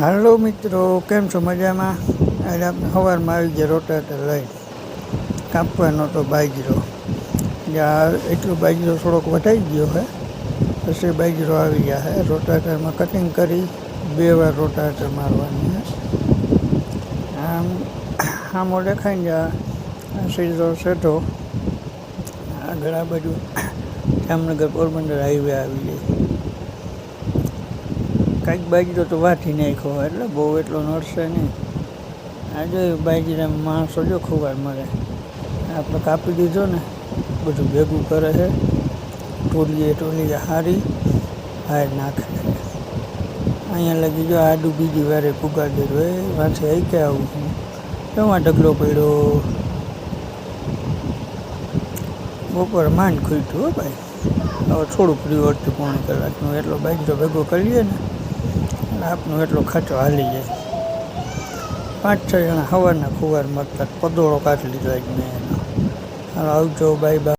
હાલો મિત્રો, કેમ છો? મજામાં? આજે આપણે સવારમાં આવી ગયા રોટાવેટર લઈ કાપવાનો તો બાજરો. જ્યાં એટલું બાજરો થોડોક વટાઈ ગયો છે, પછી બાજરો આવી ગયા છે. રોટાવેટરમાં કટિંગ કરી 2 વાર રોટાવેટર મારવાની છે. આમ દેખાય ને સીધો સેઠો આગળ આ બાજુ જામનગર પોરબંદર હાઈવે આવી જાય. કાંઈક બાજરો તો વાટી નાખ્યો હોય એટલે બહુ એટલો નડશે નહીં. આ જોયું બાજરામાં માણસો જો ખુવાર મળે. આપણે કાપી દીધો ને, બધું ભેગું કરે છે, ટોલીએ હારી બહાર નાખે છે. અહીંયા લગી જો આડું બીજી વારે પુગાડી દીધું હોય વાંચે આવી કે આવું છું એમાં ઢગલો પડ્યો. બપોર માંડ ખૂટ્યું હો ભાઈ. હવે થોડું ફ્રી અડધી પોણી કલાકનું એટલો બાજરો ભેગો કરી લઈએ ને આપનો એટલો ખાચો હાલી જાય. 5-6 જણા સવારના ખુવાર મળતા પદોળો કાઢી લીધો આજ મેં એનો. આવજો, બાય બાય.